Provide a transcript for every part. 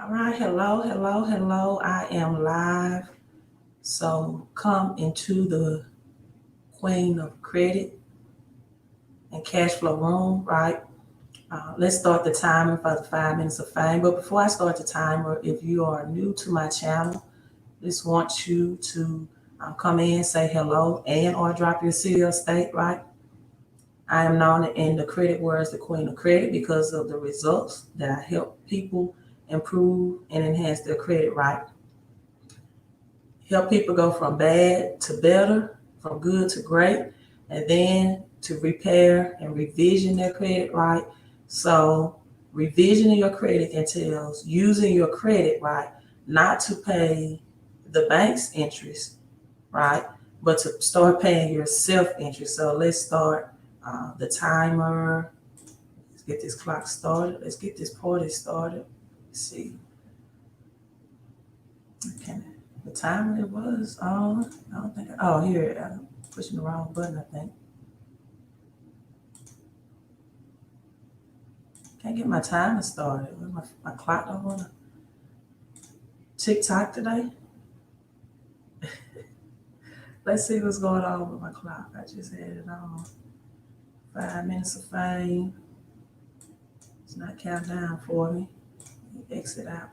All right, hello, hello, hello. I am live. So come into the Queen of Credit and Cash Flow Room, right? Let's start the timer for the 5 minutes of fame. But before I start the timer, if you are new to my channel, just want you to come in, say hello, and or drop your city or state, right? I am known in the credit world as the Queen of Credit because of the results that I help people improve and enhance their credit, right? Help people go from bad to better, from good to great, and then to repair and revision their credit, right? So, revisioning your credit entails using your credit, right, not to pay the bank's interest, right, but to start paying your self interest. So, let's start the timer. Let's get this clock started. Let's get this party started. Let's see. Okay. The timer it was on. I don't think. Oh, here. I'm pushing the wrong button, I think. Can't get my timer started. My clock don't want to TikTok today. Let's see what's going on with my clock. I just had it on. 5 minutes of fame. It's not counting down for me. Exit out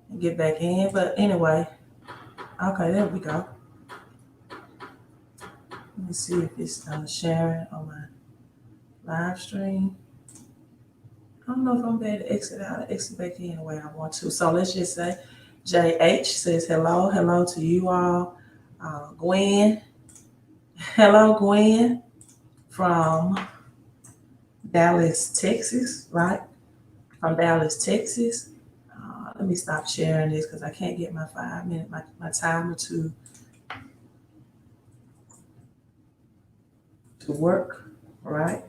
and get back in. But anyway, okay, there we go. Let me see if it's sharing on my live stream. I don't know if I'm able to exit out or exit back in the way I want to. So let's just say JH says hello. Hello to you all. Gwen. Hello, Gwen from Dallas, Texas, right? From Dallas, Texas. Let me stop sharing this because I can't get my 5 minute, my timer to work, right?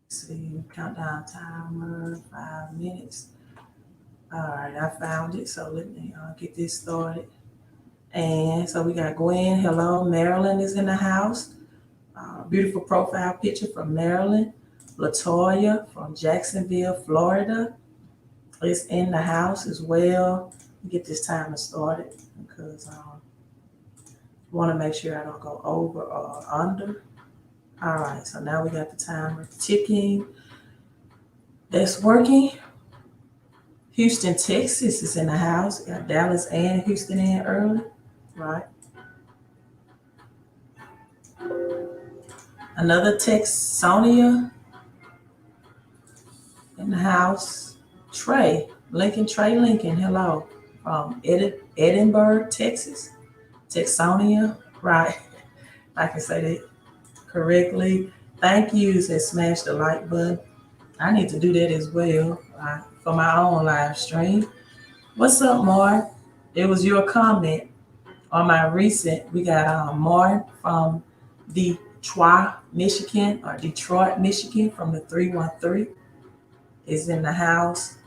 See, countdown timer, 5 minutes. All right, I found it. So let me get this started. And so we got Gwen. Hello, Maryland is in the house. Beautiful profile picture from Maryland. Latoya from Jacksonville, Florida is in the house as well. Get this timer started because I want to make sure I don't go over or under. All right, so now we got the timer ticking. That's working. Houston, Texas is in the house. Got Dallas and Houston in early, right? Another text, Sonia in the house. Trey Lincoln, hello, from Edinburgh, Texas. Texonia, right? I can say that correctly. Thank you, says smash the like button. I need to do that as well for my own live stream. What's up, Mark? It was your comment on my recent. We got Mark from Detroit, Michigan from the 313 is in the house.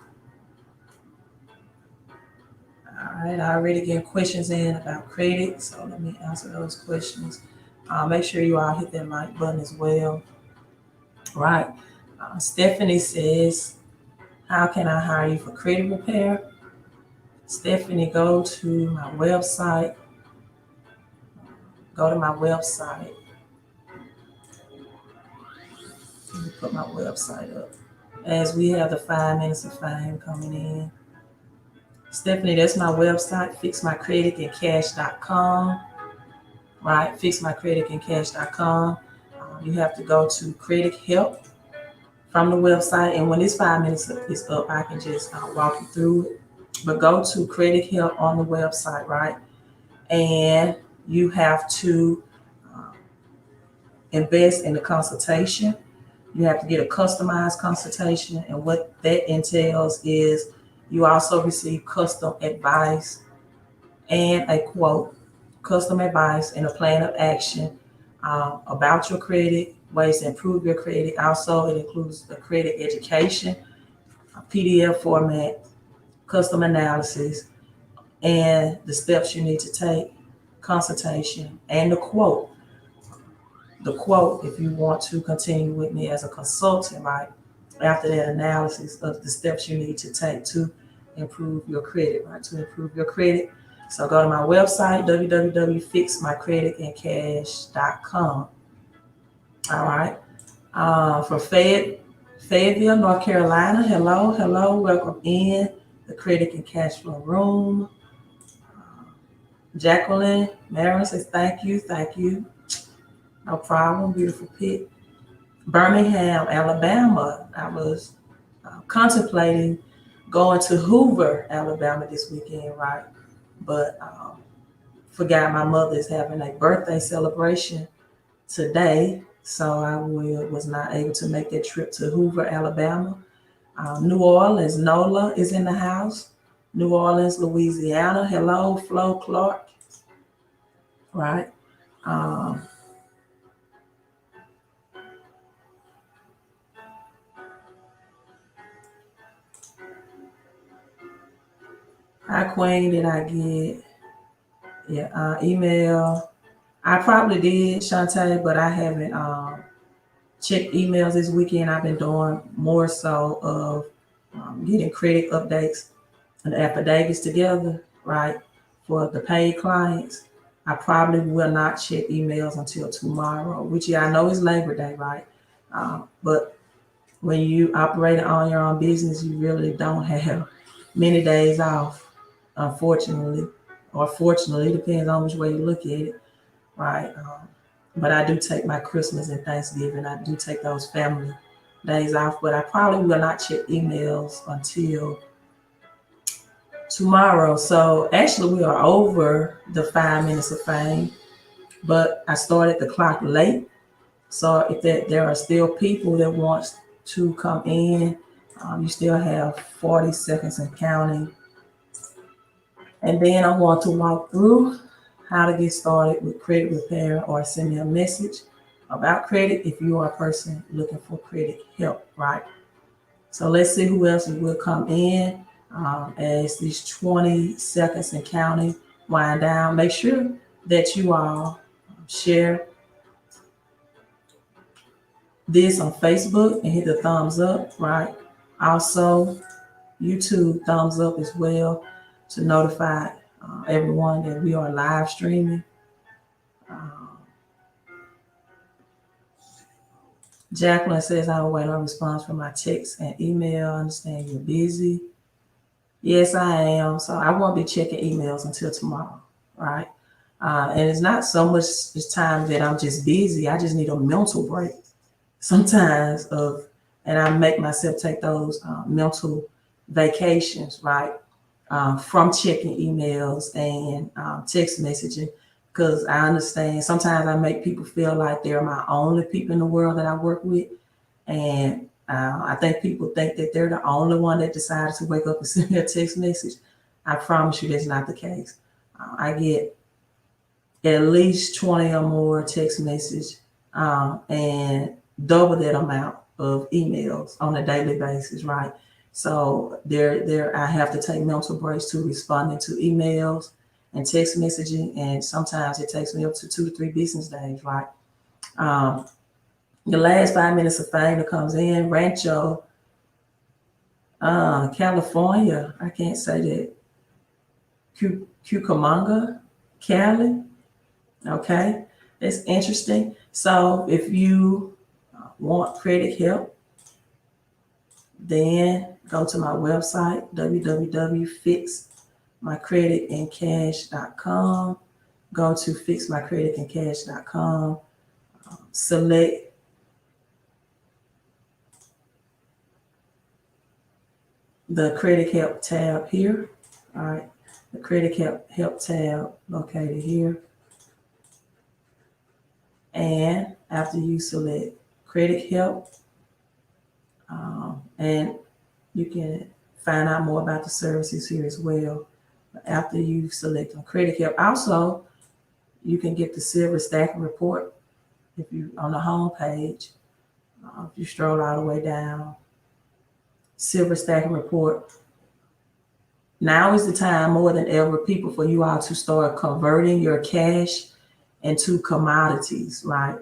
All right, I already get questions in about credit, so let me answer those questions. Make sure you all hit that like button as well. Right. Stephanie says, how can I hire you for credit repair? Stephanie, go to my website. Go to my website. Let me put my website up. As we have the 5 minutes of fame coming in. Stephanie, that's my website, fixmycreditandcash.com. Right, fixmycreditandcash.com. You have to go to credit help from the website, and when this 5 minutes is up, I can just walk you through it. But go to credit help on the website, right? And you have to invest in the consultation. You have to get a customized consultation, and what that entails is you also receive custom advice and a quote, custom advice and a plan of action about your credit, ways to improve your credit. Also, it includes the credit education, PDF format, custom analysis, and the steps you need to take, consultation, and the quote. The quote, if you want to continue with me as a consultant, right? after that analysis of the steps you need to take to improve your credit, right? To improve your credit. So go to my website, www.fixmycreditandcash.com. All right. For Fayetteville, North Carolina. Hello, hello. Welcome in the Credit and Cash Flow Room. Jacqueline Marin says, thank you, thank you. No problem, beautiful pick. Birmingham, Alabama. I was contemplating going to Hoover, Alabama this weekend, right? But forgot my mother is having a birthday celebration today, so I was not able to make that trip to Hoover, Alabama. New Orleans, Nola is in the house. New Orleans, Louisiana. Hello, Flo Clark. Right. Hi, Queen, did I get? Yeah, email. I probably did, Shantae, but I haven't checked emails this weekend. I've been doing more so of getting credit updates and affidavits together, right, for the paid clients. I probably will not check emails until tomorrow, which I know is Labor Day, right? But when you operate on your own business, you really don't have many days off, unfortunately, or fortunately, depends on which way you look at it, right? But I do take my Christmas and Thanksgiving. I do take those family days off, but I probably will not check emails until tomorrow. So actually we are over the 5 minutes of fame, but I started the clock late. So if there are still people that want to come in, you still have 40 seconds and counting. And then I want to walk through how to get started with credit repair, or send me a message about credit if you are a person looking for credit help, right? So let's see who else will come in as these 20 seconds and counting wind down. Make sure that you all share this on Facebook and hit the thumbs up, right? Also, YouTube thumbs up as well to notify everyone that we are live streaming. Jacqueline says, I will wait on response from my text and email. I understand you're busy. Yes, I am. So I won't be checking emails until tomorrow, right? And it's not so much this time that I'm just busy. I just need a mental break sometimes and I make myself take those mental vacations, right? From checking emails and text messaging, because I understand sometimes I make people feel like they're my only people in the world that I work with. And I think people think that they're the only one that decided to wake up and send me a text message. I promise you that's not the case. I get at least 20 or more text messages and double that amount of emails on a daily basis, right? So I have to take mental breaks to responding to emails and text messaging, and sometimes it takes me up to 2 to 3 business days, right? The last 5 minutes of fame that comes in, Rancho, California. I can't say that. Cucamonga, Cali. Okay, that's interesting. So if you want credit help, then go to my website, www.fixmycreditandcash.com. Go to fixmycreditandcash.com. Select the credit help tab here. All right, the credit help tab located here. And after you select credit help, and you can find out more about the services here as well. After you select on credit help, also you can get the silver stacking report if you on the home page. If you stroll all the way down, silver stacking report. Now is the time more than ever, people, for you all to start converting your cash into commodities, right?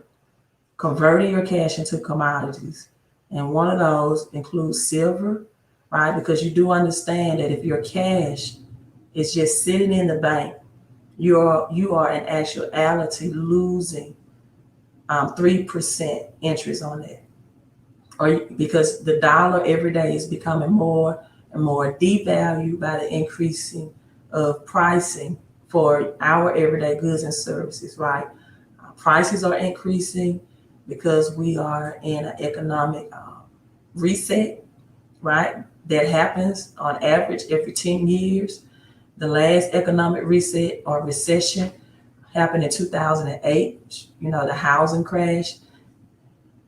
Converting your cash into commodities. And one of those includes silver, right? Because you do understand that if your cash is just sitting in the bank, you are in actuality losing 3% interest on it, or because the dollar every day is becoming more and more devalued by the increasing of pricing for our everyday goods and services, right? Prices are increasing because we are in an economic reset, right? That happens on average every 10 years. The last economic reset or recession happened in 2008, the housing crash.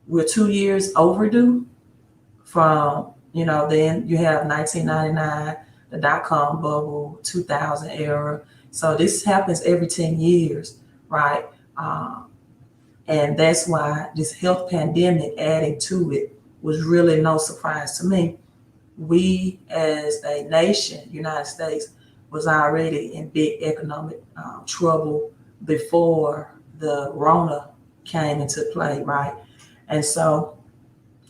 We're 2 years overdue from, then you have 1999, the dot-com bubble, 2000 era. So this happens every 10 years, right? And that's why this health pandemic adding to it was really no surprise to me. We as a nation, United States, was already in big economic trouble before the Rona came into play, right? And so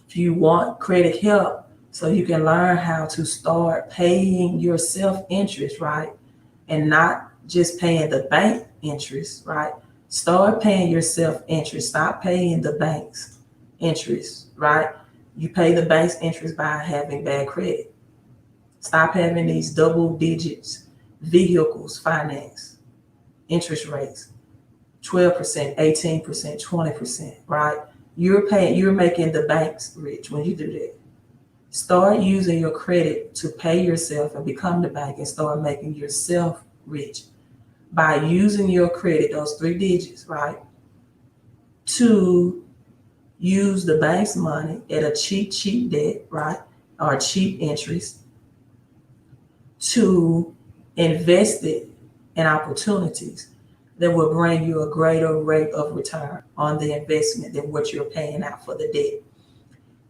if you want credit help so you can learn how to start paying your self-interest, right? And not just paying the bank interest, right? Start paying your self-interest. Stop paying the bank's interest, right? You pay the bank's interest by having bad credit. Stop having these double digits vehicles finance interest rates, 12%, 18%, 20%, right? You're making the banks rich when you do that. Start using your credit to pay yourself and become the bank and start making yourself rich by using your credit, those 3 digits, right? To use the bank's money at a cheap debt, right? Or cheap interest to invest it in opportunities that will bring you a greater rate of return on the investment than what you're paying out for the debt.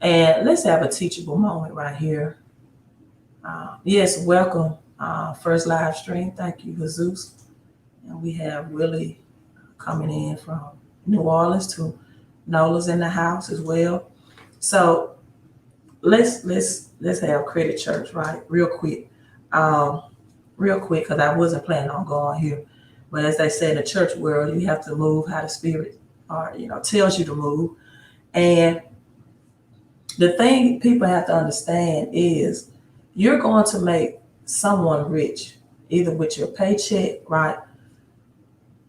And let's have a teachable moment right here. Yes, welcome. First live stream. Thank you, Jesus. And we have Willie coming in from New Orleans to Nola's in the house as well. So let's have credit church, right? Real quick, because I wasn't planning on going here. But as they say in the church world, you have to move how the Spirit, tells you to move. And the thing people have to understand is you're going to make someone rich, either with your paycheck, right,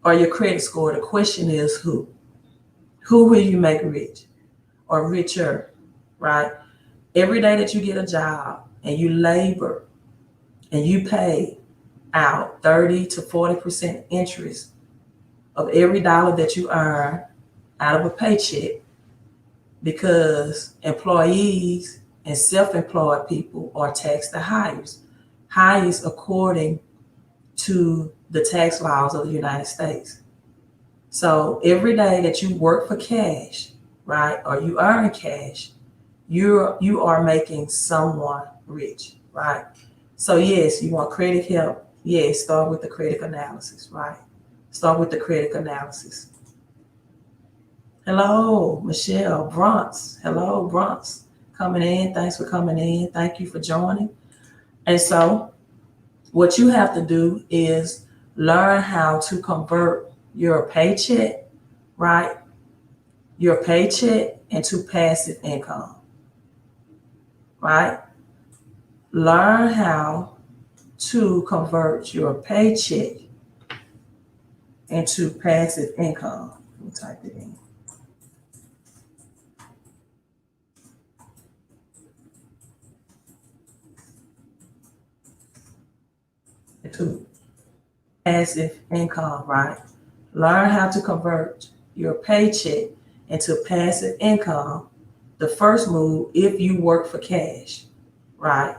or your credit score. The question is who? Who will you make rich or richer, right? Every day that you get a job and you labor and you pay out 30 to 40% interest of every dollar that you earn out of a paycheck, because employees and self-employed people are taxed the highest according to the tax laws of the United States. So every day that you work for cash, right, or you earn cash, you are making someone rich, right? So yes, you want credit help. Yes, start with the credit analysis, right? Start with the credit analysis. Hello, Michelle Bronx. Hello, Bronx. Coming in. Thanks for coming in. Thank you for joining. And so what you have to do is learn how to convert your paycheck, right? Your paycheck into passive income, right? Learn how to convert your paycheck into passive income. Let me type it in. To passive income, right? Learn how to convert your paycheck into passive income. The first move, if you work for cash, right?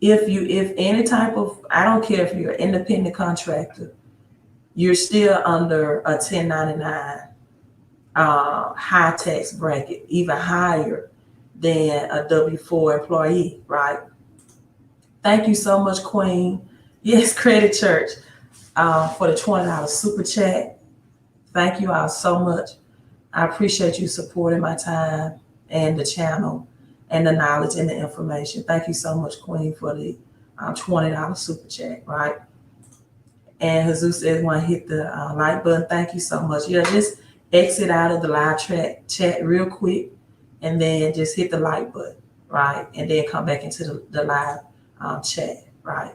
If any type of, I don't care if you're an independent contractor, you're still under a 1099 high tax bracket, even higher than a W-4 employee, right? Thank you so much, Queen. Yes, Credit Church, for the $20 super chat. Thank you all so much. I appreciate you supporting my time and the channel. and the knowledge and the information. Thank you so much, Queen, for the $20 super chat, right? And Jesus says, "Want to hit the like button?" Thank you so much. Yeah, just exit out of the live chat real quick, and then just hit the like button, right? And then come back into the live chat, right?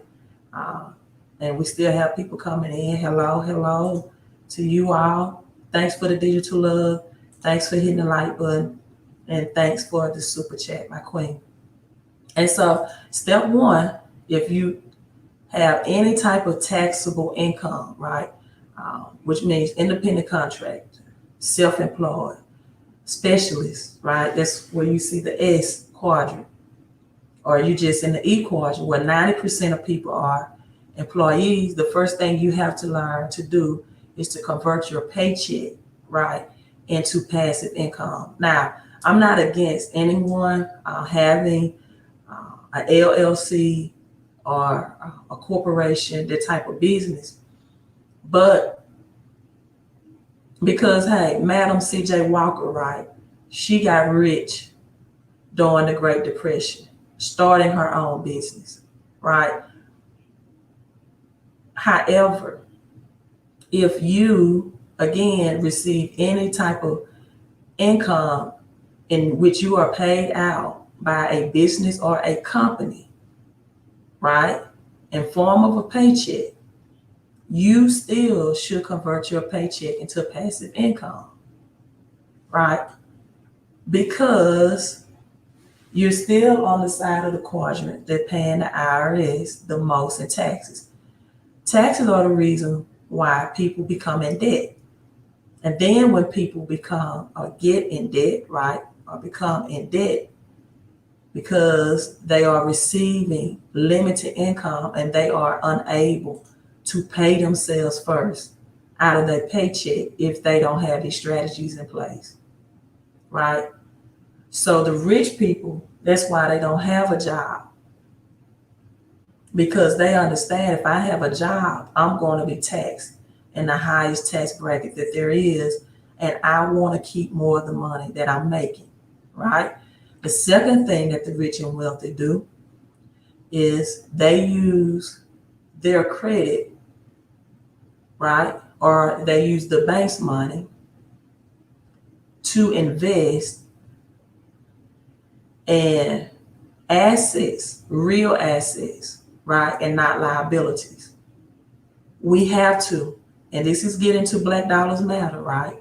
And we still have people coming in. Hello to you all. Thanks for the digital love. Thanks for hitting the like button. And thanks for the super chat, my queen. And so step one, if you have any type of taxable income, right, which means independent contractor, self-employed, specialist, right, that's where you see the S quadrant, or you just in the E quadrant where 90% of people are employees. The first thing you have to learn to do is to convert your paycheck, right, into passive income. Now, I'm not against anyone having an LLC or a corporation, that type of business. But because, hey, Madam C.J. Walker, right, she got rich during the Great Depression, starting her own business, right? However, if you, again, receive any type of income in which you are paid out by a business or a company, right, in form of a paycheck, you still should convert your paycheck into passive income, right? Because you're still on the side of the quadrant that paying the IRS the most in taxes. Taxes are the reason why people become in debt. And then when people become or get in debt, right, or become in debt because they are receiving limited income and they are unable to pay themselves first out of their paycheck if they don't have these strategies in place, right? So the rich people, that's why they don't have a job, because they understand if I have a job, I'm going to be taxed in the highest tax bracket that there is, and I want to keep more of the money that I'm making, right? The second thing that the rich and wealthy do is they use their credit, right? Or they use the bank's money to invest in assets, real assets, right? And not liabilities. We have to, and this is getting to Black Dollars Matter, right?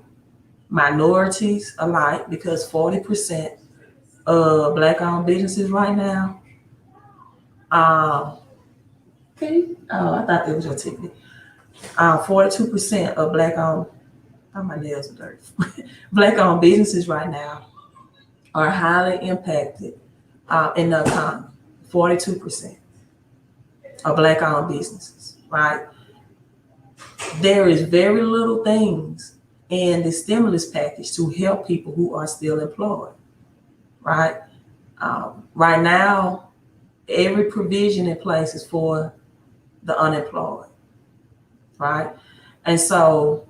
Minorities alike, because 40% of Black-owned businesses right now, okay, oh, I thought that was your ticket. 42% of Black-owned, oh, my nails are dirty. Black-owned businesses right now are highly impacted in the economy. 42% of Black-owned businesses, right? There is very little things in the stimulus package to help people who are still employed, right? Right now, every provision in place is for the unemployed, right? And so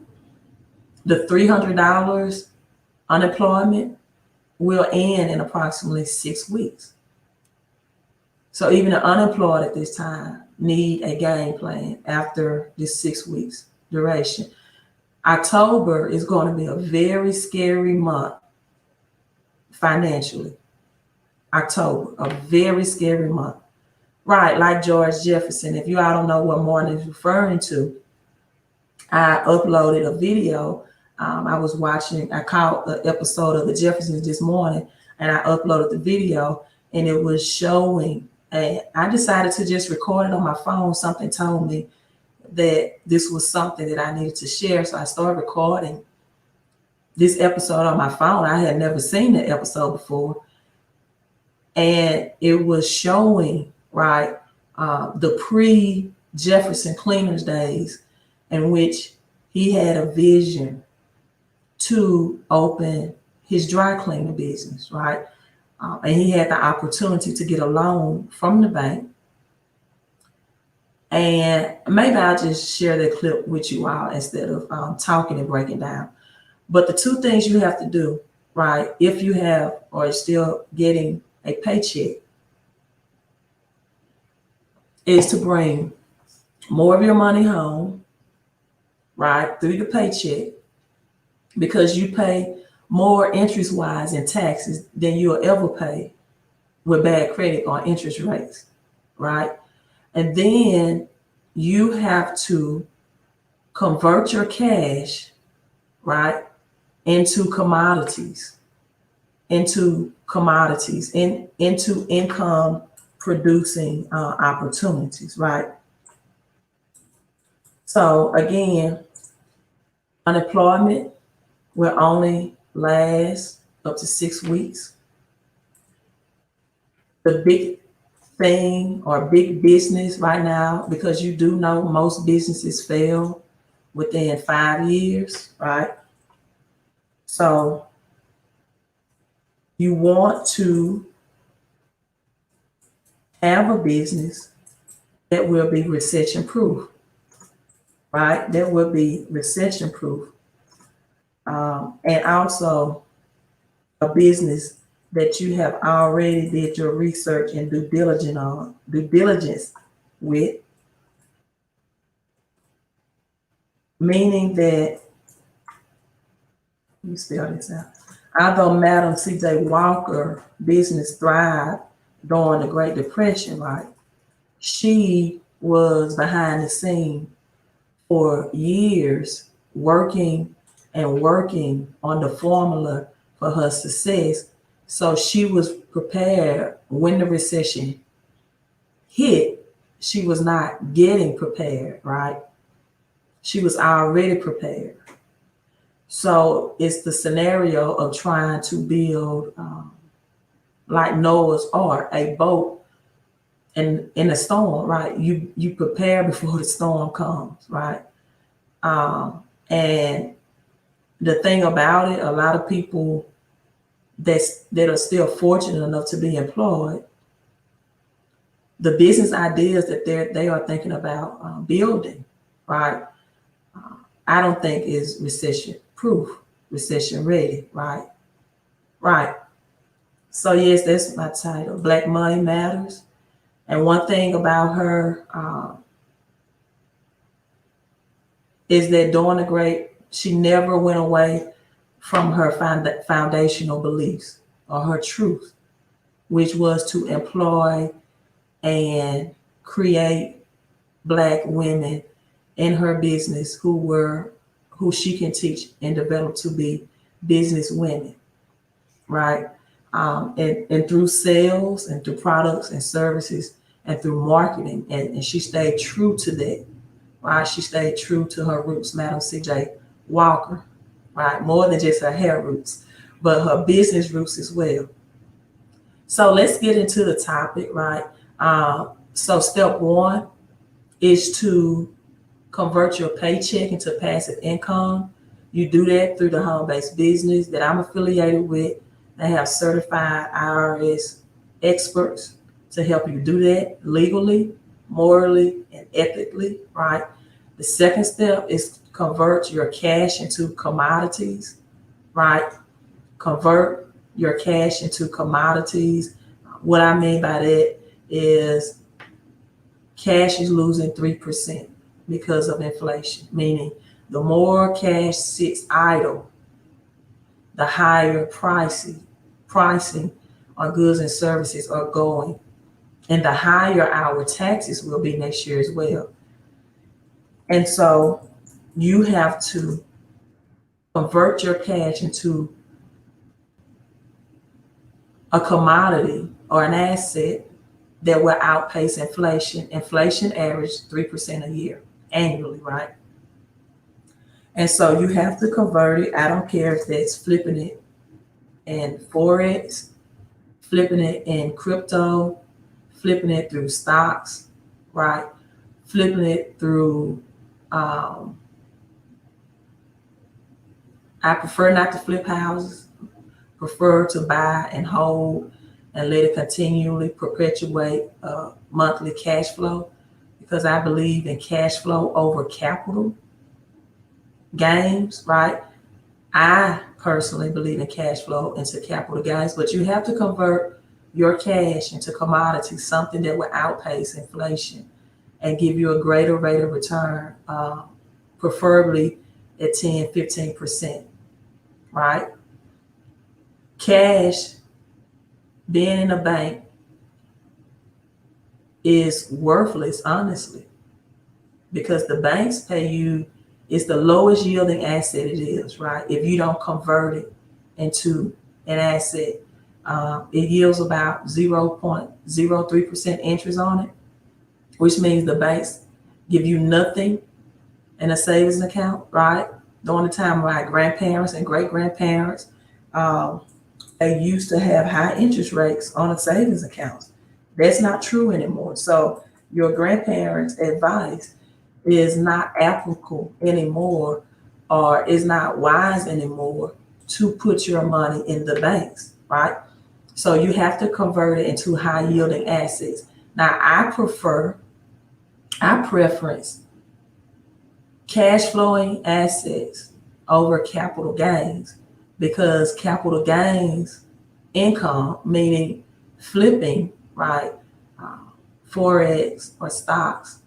the $300 unemployment will end in approximately 6 weeks. So even the unemployed at this time need a game plan after this 6 weeks duration. October is going to be a very scary month financially. October, a very scary month. Right, like George Jefferson. If you all don't know what Martin is referring to, I uploaded a video. I caught an episode of the Jeffersons this morning, and I uploaded the video, and it was showing, and I decided to just record it on my phone. Something told me that this was something that I needed to share, so I started recording this episode on my phone. I had never seen the episode before, and it was showing, right, the pre-Jefferson cleaners days, in which he had a vision to open his dry cleaner business, right? And he had the opportunity to get a loan from the bank. And maybe I'll just share that clip with you all instead of talking and breaking down. But the two things you have to do, right, if you have or are still getting a paycheck is to bring more of your money home, right, through the paycheck, because you pay more interest wise in taxes than you'll ever pay with bad credit or interest rates, right? And then you have to convert your cash, right, into commodities, into income producing opportunities, right? So again, unemployment will only last up to 6 weeks. The big thing or big business right now, because you do know most businesses fail within 5 years, right? So you want to have a business that will be recession proof, right? That will be recession proof. And also a business that you have already did your research and due diligence with, meaning that, let me spell this out. Although Madam C.J. Walker business thrived during the Great Depression, right? She was behind the scene for years working and working on the formula for her success. So she was prepared when the recession hit. She was not getting prepared, right? She was already prepared. So it's the scenario of trying to build, like Noah's Ark, a boat in a storm, right? You prepare before the storm comes, right? And the thing about it, a lot of people that are still fortunate enough to be employed, the business ideas that they are thinking about building, right? I don't think is recession proof, recession ready, right? Right. So yes, that's my title. Black Money Matters. And one thing about her is that during the great, she never went away from her foundational beliefs or her truth, which was to employ and create Black women in her business who she can teach and develop to be business women, right? And through sales and through products and services and through marketing. And she stayed true to that, right? She stayed true to her roots, Madam C.J. Walker, right? More than just her hair roots, but her business roots as well. So let's get into the topic, right? So step one is to convert your paycheck into passive income. You do that through the home-based business that I'm affiliated with. They have certified IRS experts to help you do that legally, morally, and ethically, right? The second step is convert your cash into commodities, right? Convert your cash into commodities. What I mean by that is cash is losing 3% because of inflation, meaning the more cash sits idle, the higher pricing on goods and services are going, and the higher our taxes will be next year as well. And so you have to convert your cash into a commodity or an asset that will outpace inflation. Inflation averaged 3% a year annually, right? And so you have to convert it. I don't care if that's flipping it in Forex, flipping it in crypto, flipping it through stocks, right? Flipping it through, I prefer not to flip houses, prefer to buy and hold and let it continually perpetuate monthly cash flow, because I believe in cash flow over capital gains, right? I personally believe in cash flow into capital gains, but you have to convert your cash into commodities, something that will outpace inflation and give you a greater rate of return, preferably at 10, 15%, right? Cash being in a bank is worthless, honestly, because the banks pay you, it's the lowest yielding asset it is, right? If you don't convert it into an asset, it yields about 0.03% interest on it, which means the banks give you nothing in a savings account, right? During the time my grandparents and great grandparents, they used to have high interest rates on a savings account. That's not true anymore. So your grandparents' advice is not applicable anymore, or is not wise anymore to put your money in the banks, right? So you have to convert it into high yielding assets. Now I preference cash flowing assets over capital gains, because capital gains income, meaning flipping, right, uh, forex or stocks,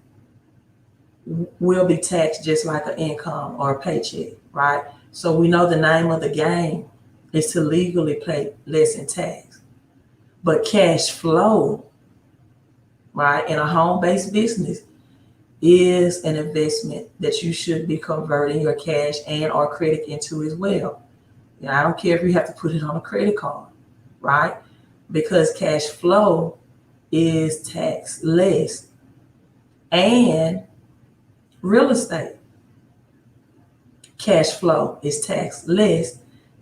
will be taxed just like an income or a paycheck, right? So we know the name of the game is to legally pay less in tax. But cash flow, right, in a home-based business is an investment that you should be converting your cash and or credit into as well. You know, I don't care if you have to put it on a credit card, right? Because cash flow is tax less. And real estate cash flow is tax less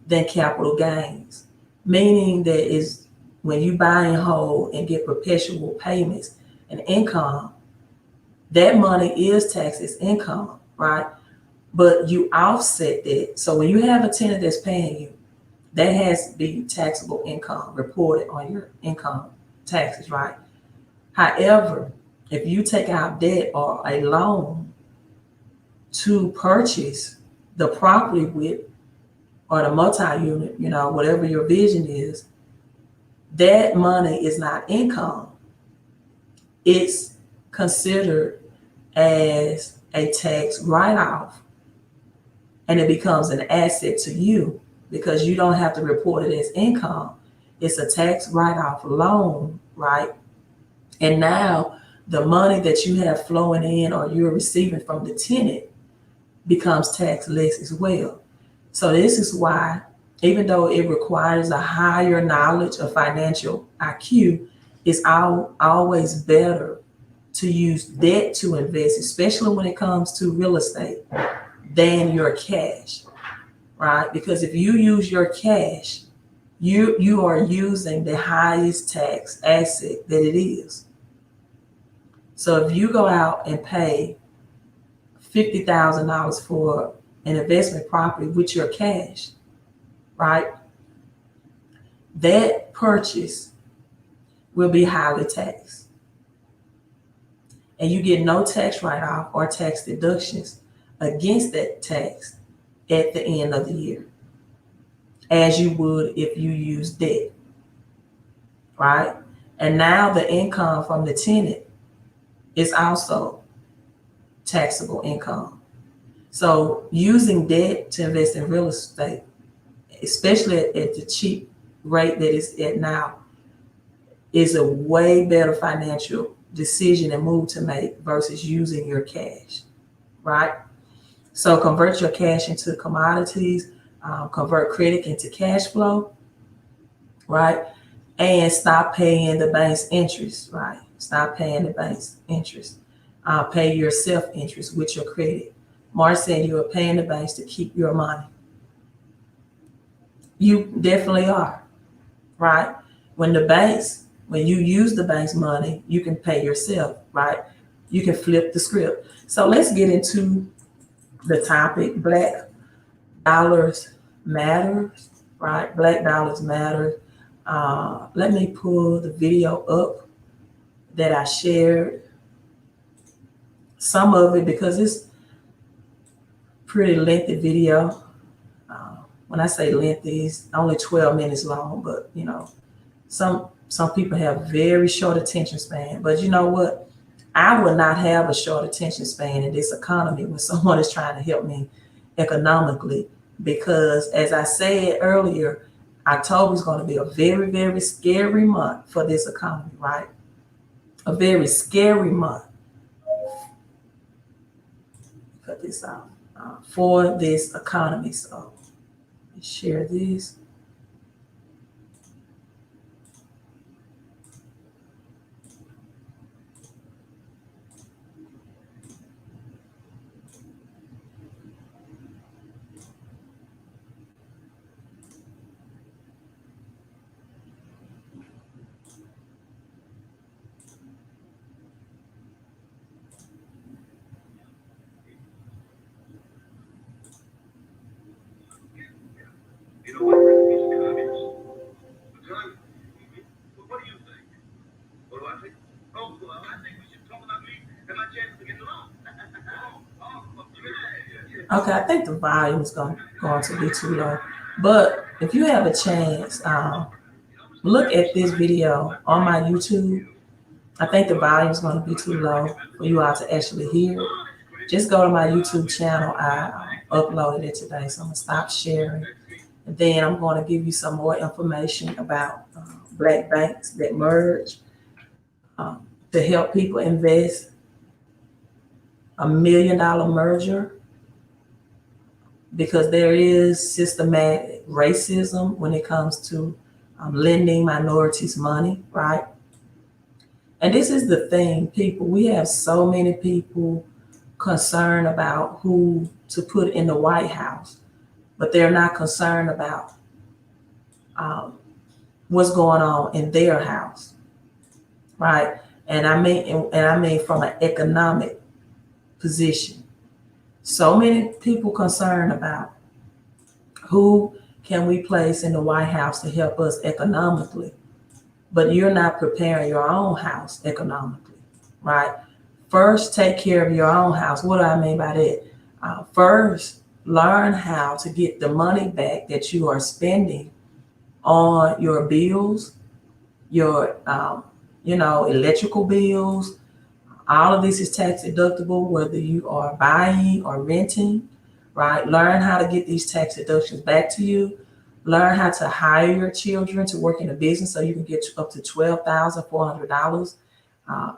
than capital gains, meaning that is when you buy and hold and get perpetual payments and income, that money is taxed as income, right? But you offset that. So when you have a tenant that's paying you, that has to be taxable income reported on your income taxes, right? However, if you take out debt or a loan to purchase the property with, or the multi-unit, you know, whatever your vision is, that money is not income. It's considered as a tax write-off, and it becomes an asset to you because you don't have to report it as income. It's a tax write-off loan, right? And now the money that you have flowing in or you're receiving from the tenant becomes tax less as well. So this is why, even though it requires a higher knowledge of financial IQ, it's always better to use debt to invest, especially when it comes to real estate, than your cash, right? Because if you use your cash, you are using the highest tax asset that it is. So if you go out and pay $50,000 for an investment property with your cash, right? That purchase will be highly taxed. And you get no tax write-off or tax deductions against that tax at the end of the year, as you would if you use debt, right? And now the income from the tenant is also taxable income. So using debt to invest in real estate, especially at the cheap rate that it's at now, is a way better financial decision and move to make versus using your cash, right? So convert your cash into commodities, convert credit into cash flow, right? And stop paying the bank's interest, right? Stop paying the bank's interest. Pay yourself interest with your credit. Mark said you are paying the banks to keep your money. You definitely are, right? When you use the bank's money, you can pay yourself, right? You can flip the script. So let's get into the topic. Black dollars matter, right? Black dollars matter. Let me pull the video up that I shared. Some of it, because it's pretty lengthy video. When I say lengthy, it's only 12 minutes long, but you know, Some people have very short attention span, but you know what? I would not have a short attention span in this economy when someone is trying to help me economically. Because as I said earlier, October is going to be a very, very scary month for this economy, right? A very scary month. Cut this out for this economy. So share this. Okay, I think the volume is going to be too low. But if you have a chance, look at this video on my YouTube. I think the volume is going to be too low for you all to actually hear it. Just go to my YouTube channel. I uploaded it today, so I'm going to stop sharing. And then I'm going to give you some more information about black banks that merge to help people invest. $1 million merger, because there is systematic racism when it comes to lending minorities money, right? And this is the thing, people, we have so many people concerned about who to put in the White House, but they're not concerned about what's going on in their house, right? And I mean from an economic position. So many people concerned about who can we place in the White House to help us economically, but you're not preparing your own house economically, right? First, take care of your own house. What do I mean by that? First, learn how to get the money back that you are spending on your bills, your, electrical bills. All of this is tax deductible, whether you are buying or renting, right? Learn how to get these tax deductions back to you. Learn how to hire your children to work in a business so you can get up to $12,400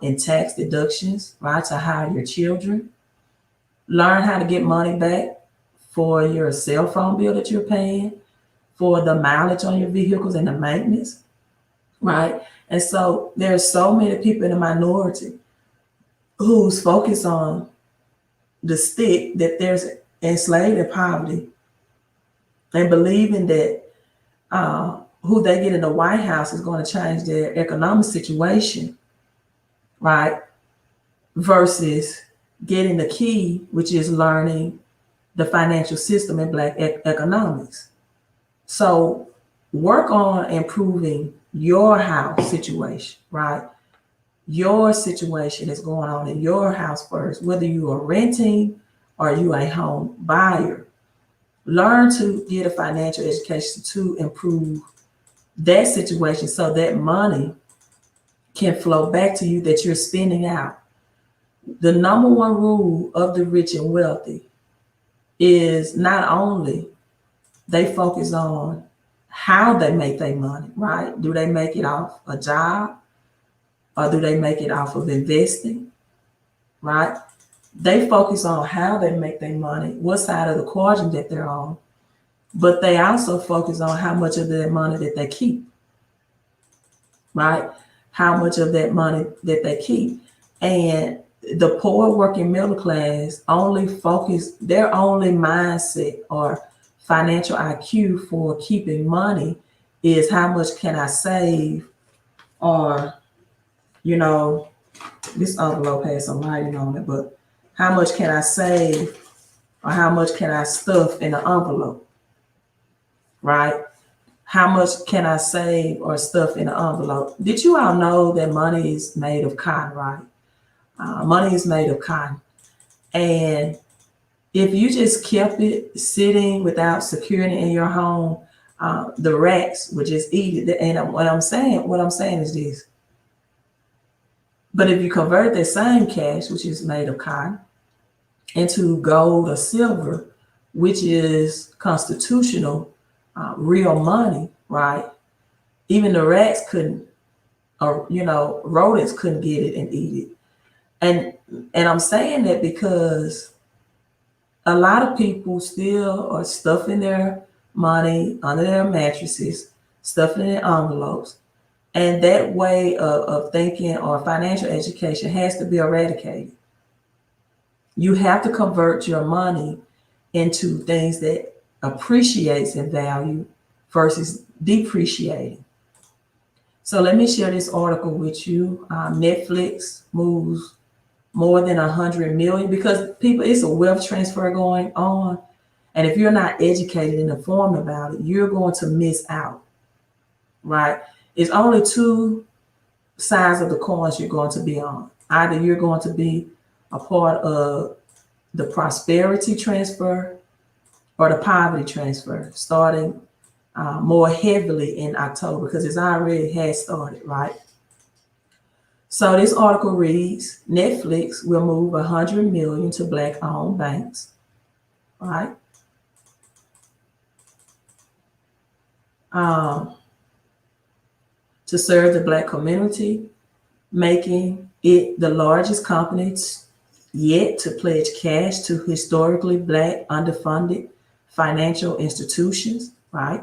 in tax deductions, right? To hire your children. Learn how to get money back for your cell phone bill that you're paying, for the mileage on your vehicles and the maintenance, right? And so there's so many people in the minority who's focused on the stick that there's enslaved in poverty and believing that who they get in the White House is going to change their economic situation, right? Versus getting the key, which is learning the financial system in Black economics. So work on improving your house situation, right? Your situation is going on in your house first, whether you are renting or you a home buyer. Learn to get a financial education to improve that situation so that money can flow back to you that you're spending out. The number one rule of the rich and wealthy is not only they focus on how they make their money, right? Do they make it off a job? Or do they make it off of investing, right? They focus on how they make their money, what side of the quadrant that they're on, but they also focus on how much of their money that they keep, right? How much of that money that they keep. And the poor working middle class only focus, their only mindset or financial IQ for keeping money is how much can I save, or this envelope has some writing on it, but how much can I save or how much can I stuff in an envelope, right? How much can I save or stuff in an envelope? Did you all know that money is made of cotton, right? Money is made of cotton. And if you just kept it sitting without security in your home, The rats would just eat it. And what I'm saying is this. But if you convert that same cash, which is made of cotton, into gold or silver, which is constitutional, real money, right? Even the rats couldn't, or rodents couldn't get it and eat it. And I'm saying that because a lot of people still are stuffing their money under their mattresses, stuffing it in envelopes. And that way of thinking or financial education has to be eradicated. You have to convert your money into things that appreciates in value versus depreciating. So let me share this article with you. Netflix moves more than 100 million because people, it's a wealth transfer going on. And if you're not educated and informed about it, you're going to miss out, right? It's only two sides of the coins you're going to be on. Either you're going to be a part of the prosperity transfer or the poverty transfer, starting more heavily in October because it's already has started, right? So this article reads, Netflix will move 100 million to Black-owned banks, right? To serve the Black community, making it the largest company yet to pledge cash to historically Black underfunded financial institutions, right?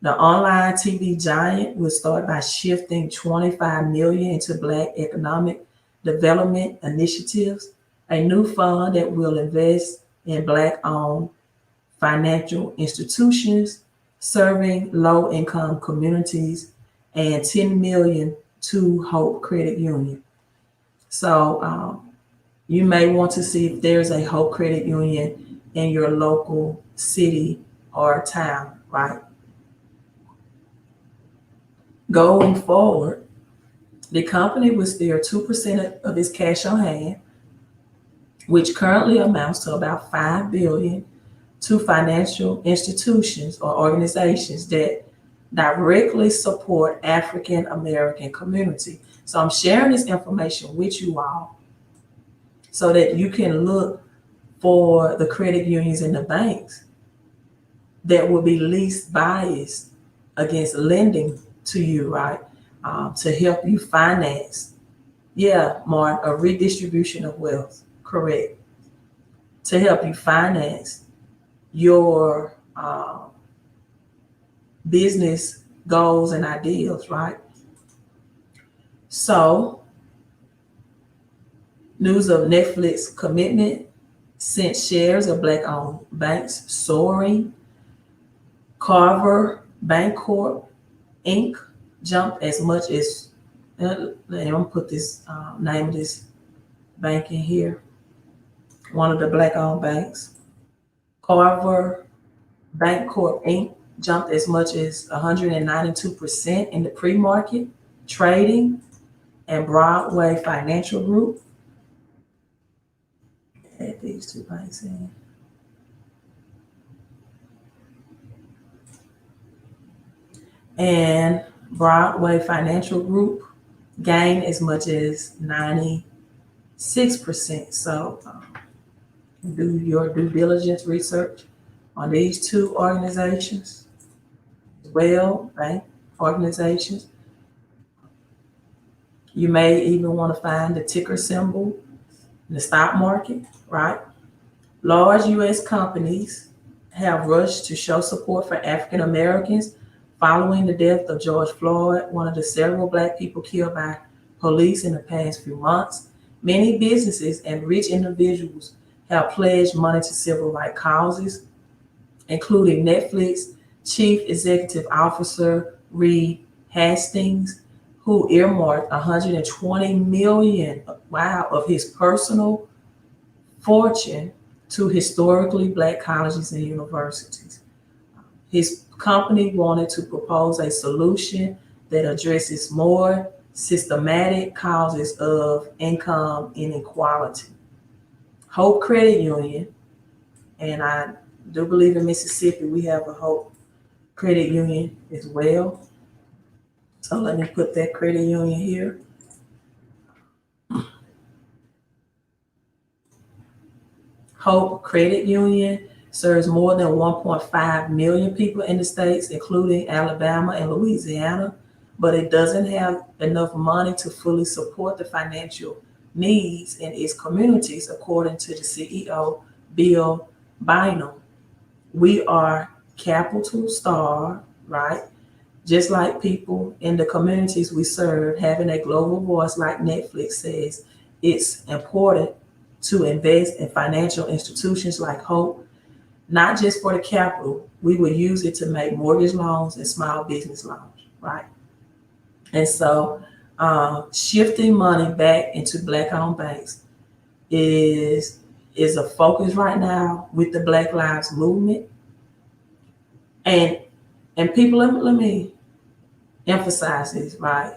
The online TV giant will start by shifting 25 million into Black economic development initiatives, a new fund that will invest in Black-owned financial institutions serving low-income communities, and 10 million to Hope Credit Union. So you may want to see if there's a Hope Credit Union in your local city or town, right? Going forward, the company will steer 2% of its cash on hand, which currently amounts to about 5 billion, to financial institutions or organizations that directly support African American community. So I'm sharing this information with you all so that you can look for the credit unions and the banks that will be least biased against lending to you, right? To help you finance. Yeah, Mark, a redistribution of wealth, correct. To help you finance your business goals and ideals, right? So, news of Netflix commitment sent shares of Black-owned banks soaring. Carver Bancorp Inc. jumped as much as, I'm gonna put this name of this bank in here. One of the Black-owned banks. Carver Bancorp Inc. jumped as much as 192% in the pre-market trading, and Broadway Financial Group. Add these two banks in. And Broadway Financial Group gained as much as 96%. So do your due diligence research on these two organizations, well, bank organizations. You may even want to find the ticker symbol in the stock market, right? Large U.S. companies have rushed to show support for African Americans following the death of George Floyd, one of the several Black people killed by police in the past few months. Many businesses and rich individuals have pledged money to civil rights causes, including Netflix Chief Executive Officer Reed Hastings, who earmarked 120 million, wow, of his personal fortune to historically Black colleges and universities. His company wanted to propose a solution that addresses more systematic causes of income inequality. Hope Credit Union, and I do believe in Mississippi we have a Hope credit union as well. So let me put that credit union here. Hope Credit Union serves more than 1.5 million people in the states, including Alabama and Louisiana, but it doesn't have enough money to fully support the financial needs in its communities, according to the CEO, Bill Bynum. We are capital star, right? Just like people in the communities we serve, having a global voice like Netflix says, it's important to invest in financial institutions like Hope, not just for the capital. We would use it to make mortgage loans and small business loans, right? And so shifting money back into Black-owned banks is a focus right now with the Black Lives Movement. And people, let me emphasize this, right?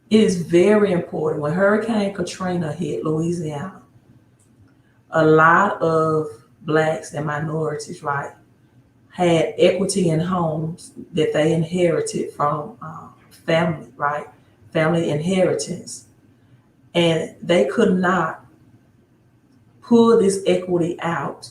It is very important. When Hurricane Katrina hit Louisiana, a lot of Blacks and minorities, right, had equity in homes that they inherited from family, right? Family inheritance. And they could not pull this equity out,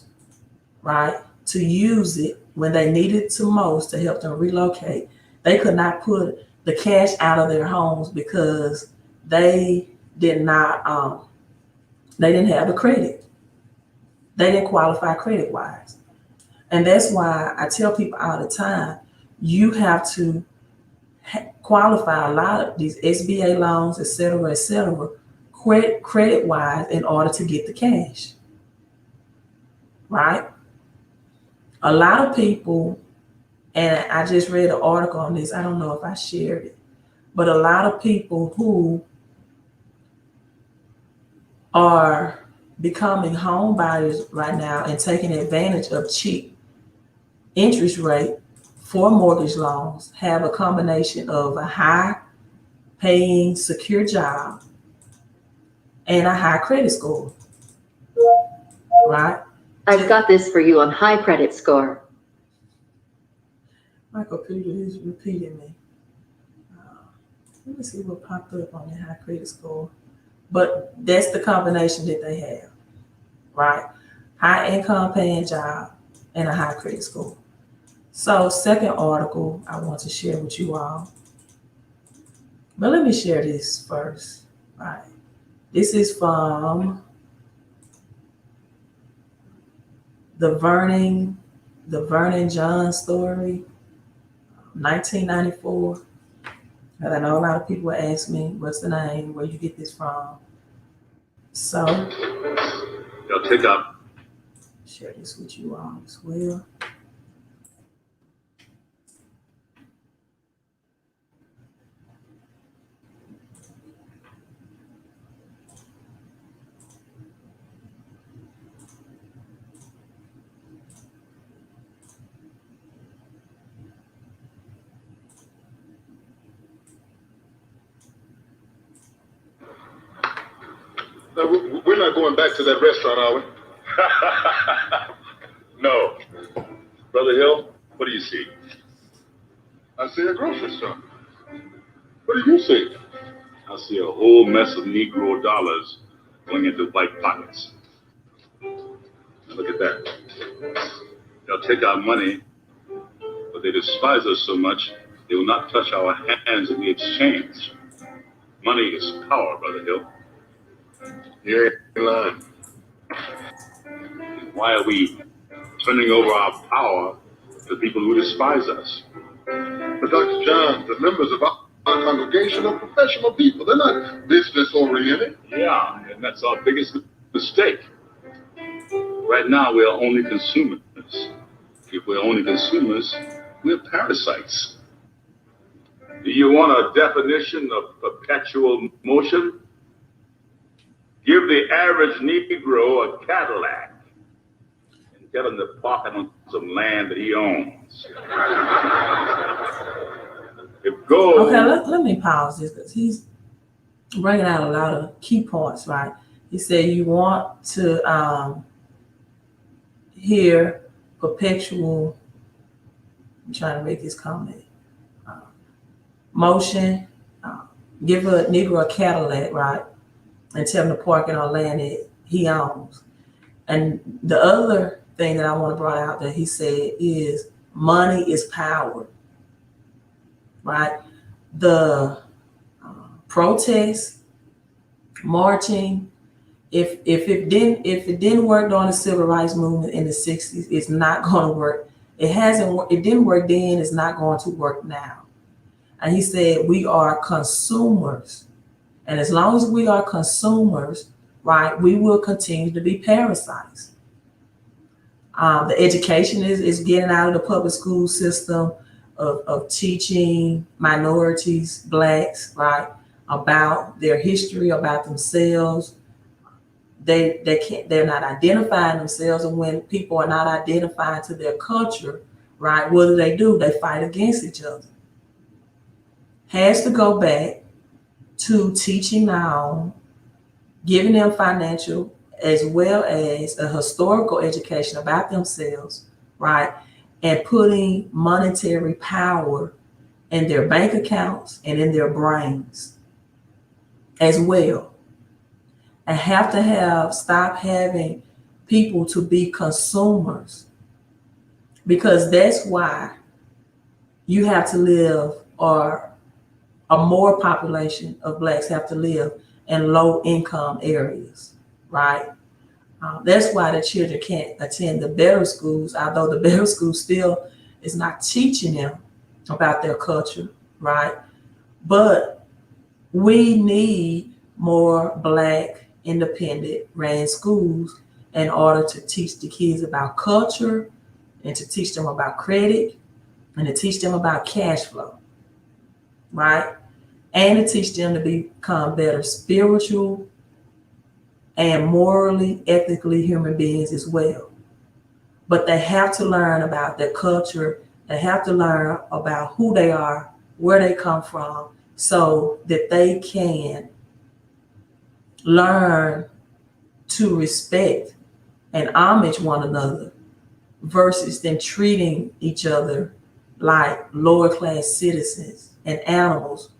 right, to use it when they needed to most to help them relocate. They could not put the cash out of their homes because they did not, they didn't have the credit. They didn't qualify credit wise. And that's why I tell people all the time, you have to qualify a lot of these SBA loans, et cetera, credit wise in order to get the cash, right? A lot of people, and I just read an article on this, I don't know if I shared it, but a lot of people who are becoming home buyers right now and taking advantage of cheap interest rate for mortgage loans have a combination of a high paying secure job and a high credit score, right? I've got this for you on high credit score. My computer is repeating me. Let me see what popped up on the high credit score. But that's the combination that they have, right? High income paying job and a high credit score. So second article I want to share with you all. But let me share this first, right? This is from the Vernon John story, 1994. And I know a lot of people ask me, what's the name, where you get this from? So Y'all take up. Share this with you all as well. No, we're not going back to that restaurant, are we? No. Brother Hill, what do you see? I see a grocery store. What do you see? I see a whole mess of Negro dollars going into white pockets. Now look at that. They'll take our money, but they despise us so much, they will not touch our hands in the exchange. Money is power, Brother Hill. You ain't lying. Why are we turning over our power to people who despise us? But Dr. John, the members of our congregation are professional people. They're not business-oriented. Yeah, and that's our biggest mistake. Right now, we are only consumers. If we're only consumers, we're parasites. Do you want a definition of perpetual motion? Give the average Negro a Cadillac and tell him to park it on some land that he owns. Okay, let me pause this because he's bringing out a lot of key points, right? He said you want to hear perpetual I'm trying to make this comment. Motion, give a Negro a Cadillac, right? And tell him to park it on land that he owns. And the other thing that I want to bring out that he said is money is power, right? The protests, marching, if it didn't work during the civil rights movement in the 60s, it's not going to work. It didn't work then, it's not going to work now. And he said, we are consumers. And as long as we are consumers, right, we will continue to be parasites. The education is getting out of the public school system of teaching minorities, blacks, right, about their history, about themselves. They're not identifying themselves. And when people are not identifying to their culture, right, what do? They fight against each other. Has to go back to teaching now, giving them financial as well as a historical education about themselves, right? And putting monetary power in their bank accounts and in their brains as well. And have to stop having people to be consumers, because that's why you have to live, or a more population of blacks have to live in low income areas, right? That's why the children can't attend the better schools, although the better school still is not teaching them about their culture, right? But we need more black independent ran schools in order to teach the kids about culture and to teach them about credit and to teach them about cash flow, right? And to teach them to become better spiritual and morally, ethically human beings as well. But they have to learn about their culture. They have to learn about who they are, where they come from, so that they can learn to respect and homage one another versus them treating each other like lower class citizens and animals.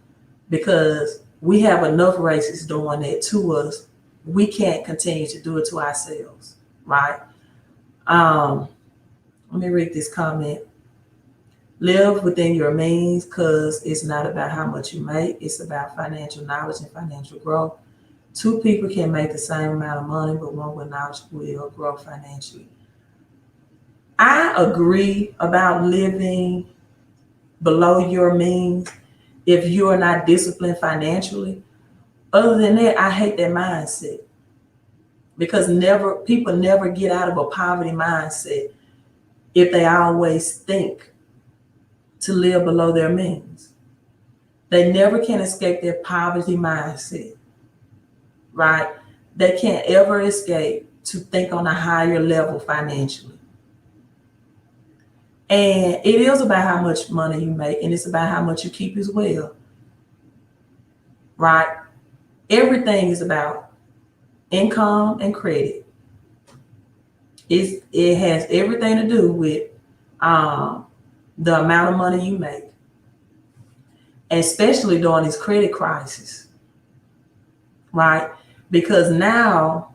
Because we have enough racists doing that to us, we can't continue to do it to ourselves, right? Let me read this comment. Live within your means, because it's not about how much you make, it's about financial knowledge and financial growth. Two people can make the same amount of money, but one with knowledge will grow financially. I agree about living below your means if you are not disciplined financially. Other than that, I hate that mindset, because people never get out of a poverty mindset if they always think to live below their means. They never can escape their poverty mindset, right? They can't ever escape to think on a higher level financially. And it is about how much money you make, and it's about how much you keep as well, right? Everything is about income and credit. It has everything to do with the amount of money you make, especially during this credit crisis, right? Because now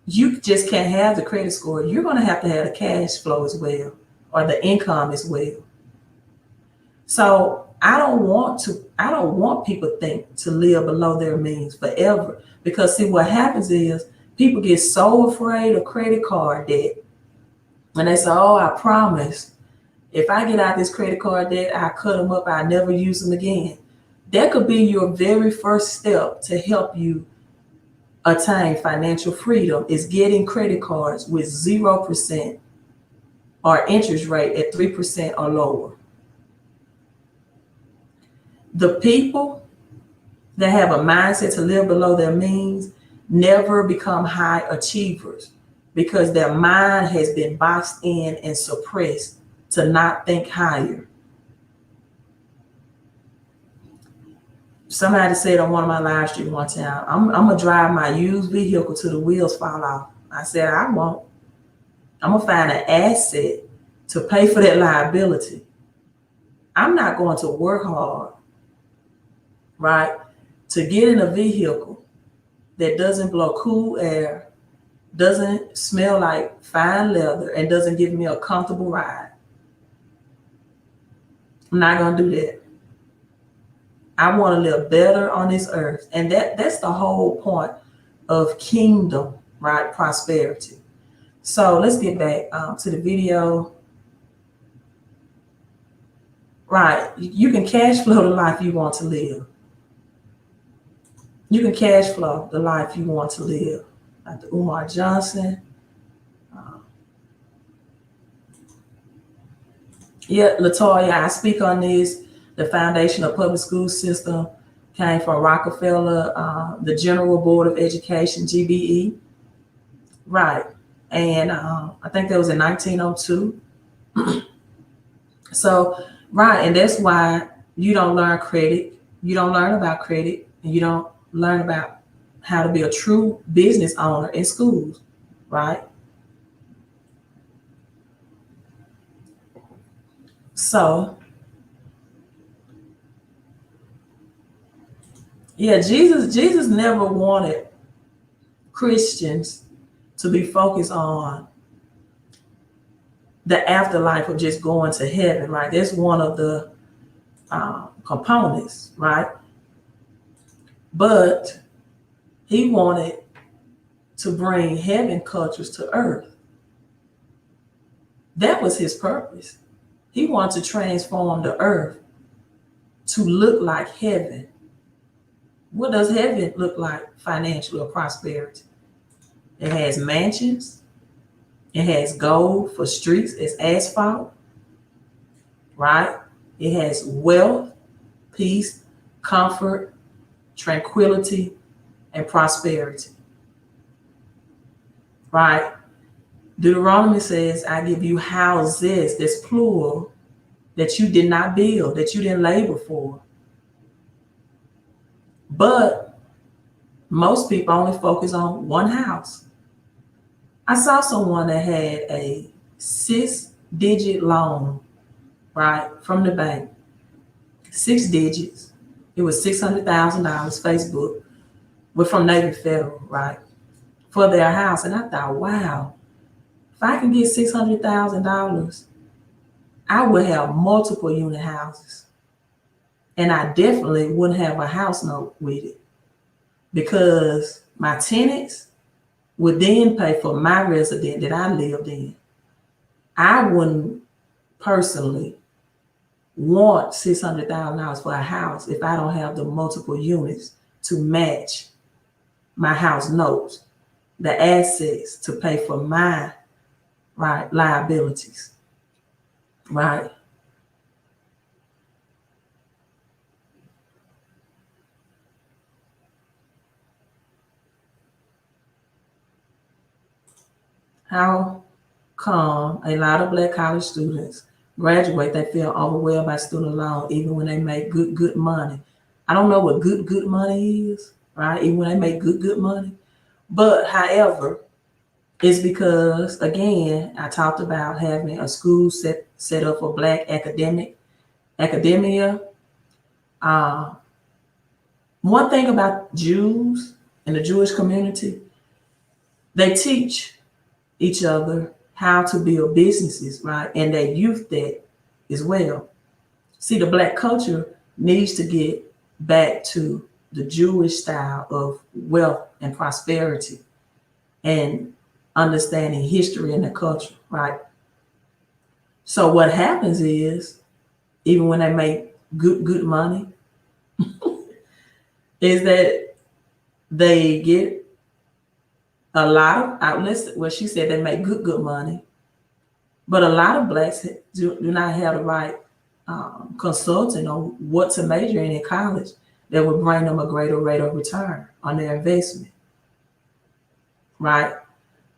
you just can't have the credit score. You're going to have the cash flow as well, or the income as well. So I don't want people to live below their means forever, because see, what happens is people get so afraid of credit card debt, and they say, oh, I promise, if I get out this credit card debt, I cut them up, I never use them again. That could be your very first step to help you attain financial freedom, is getting credit cards with 0% or interest rate at 3% or lower. The people that have a mindset to live below their means never become high achievers, because their mind has been boxed in and suppressed to not think higher. Somebody said on one of my live streams one time, I'm gonna drive my used vehicle till the wheels fall off. I said, I won't. I'm gonna find an asset to pay for that liability. I'm not going to work hard, right, to get in a vehicle that doesn't blow cool air, doesn't smell like fine leather, and doesn't give me a comfortable ride. I'm not going to do that. I want to live better on this earth. And that's the whole point of kingdom, right? Prosperity. So let's get back to the video. Right. You can cash flow the life you want to live. You can cash flow the life you want to live. Dr. Umar Johnson. Latoya, I speak on this. The foundation of public school system came from Rockefeller, the General Board of Education, GBE. Right. And I think that was in 1902. So, right. And that's why you don't learn credit. You don't learn about credit. And you don't learn about how to be a true business owner in schools. Right. So, yeah, Jesus never wanted Christians to be focused on the afterlife of just going to heaven, right? That's one of the components, right? But he wanted to bring heaven cultures to earth. That was his purpose. He wanted to transform the earth to look like heaven. What does heaven look like financially or prosperity? It has mansions. It has gold for streets as asphalt, right? It has wealth, peace, comfort, tranquility, and prosperity, right? Deuteronomy says, I give you houses, that's plural, that you did not build, that you didn't labor for. But most people only focus on one house. I saw someone that had a 6-digit loan, right, from the bank. 6 digits. It was $600,000, Facebook, but from Navy Federal, right, for their house. And I thought, wow, if I can get $600,000, I would have multiple unit houses. And I definitely wouldn't have a house note with it, because my tenants would then pay for my residence that I lived in. I wouldn't personally want $600,000 for a house if I don't have the multiple units to match my house notes, the assets to pay for my liabilities, right? How come a lot of Black college students graduate, they feel overwhelmed by student loan even when they make good money? I don't know what good money is, right? Even when they make good money. But however, it's because, again, I talked about having a school set up for Black academia. One thing about Jews and the Jewish community, they teach each other how to build businesses, right? And they youth that as well. See, the Black culture needs to get back to the Jewish style of wealth and prosperity and understanding history and the culture, right? So what happens is, even when they make good money, is that they get a lot of outlets. Well, she said they make good money, but a lot of Blacks do not have the right consulting on what to major in college that would bring them a greater rate of return on their investment, right?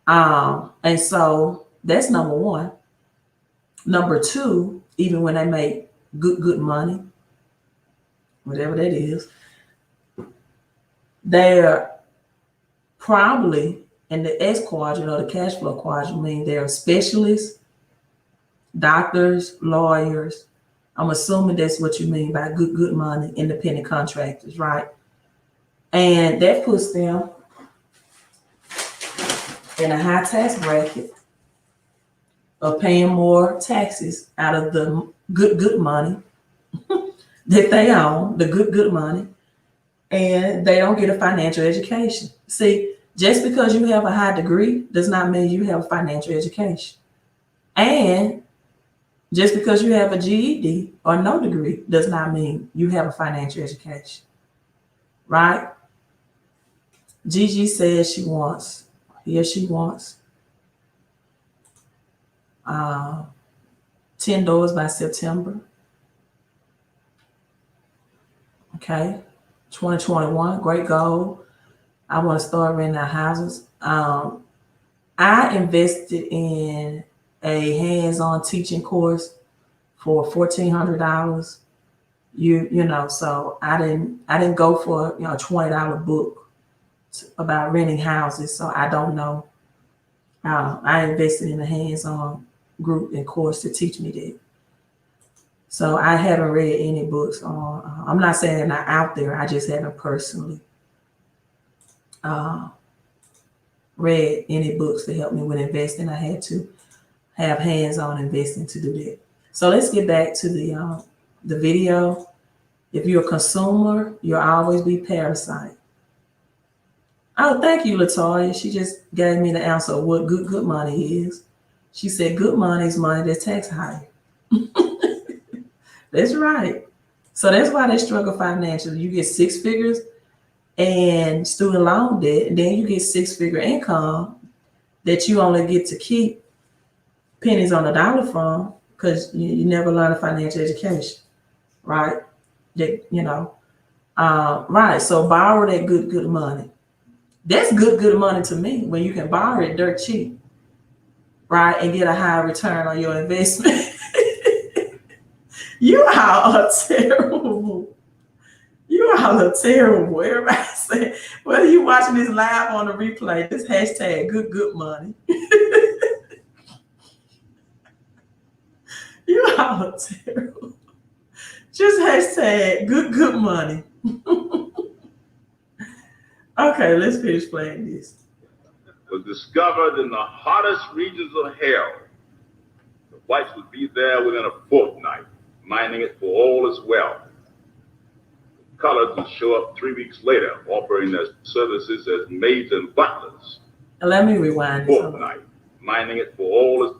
And so that's number one. Number two, even when they make good money, whatever that is, they're probably in the X quadrant or the cash flow quadrant, meaning they're specialists doctors, lawyers. I'm assuming that's what you mean by good money, independent contractors, right? And that puts them in a high tax bracket of paying more taxes out of the good money that they own, the good money, and they don't get a financial education. See, just because you have a high degree does not mean you have a financial education. And just because you have a GED or no degree does not mean you have a financial education, right? Gigi says she wants 10 doors by September. Okay, 2021, great goal. I want to start renting out houses. I invested in a hands-on teaching course for $1,400. You know, so I didn't go for a $20 book about renting houses. So I don't know. I invested in a hands-on group and course to teach me that. So I haven't read any books on. I'm not saying they're not out there. I just haven't personally read any books to help me with investing. I had to have hands-on investing to do that. So let's get back to the video. If you're a consumer, you'll always be parasite. Oh, thank you, Latoya. She just gave me the answer of what good money is. She said good money is money that's tax higher. That's right. So that's why they struggle financially. You get 6 figures and student loan debt, and then you get 6-figure income that you only get to keep pennies on the dollar from because you never learn a financial education, right? That right. So borrow that good money. That's good money to me when you can borrow it dirt cheap, right, and get a high return on your investment. You all are terrible. You all are terrible. Everybody say, whether you watching this live on the replay, this hashtag good money. You all are terrible. Just hashtag good money. Okay, let's finish playing this. Was discovered in the hottest regions of hell. The whites would be there within a fortnight, mining it for all its wealth. Colors would show up 3 weeks later, offering their services as maids and butlers. Let me rewind this. Fortnight, mining it for all its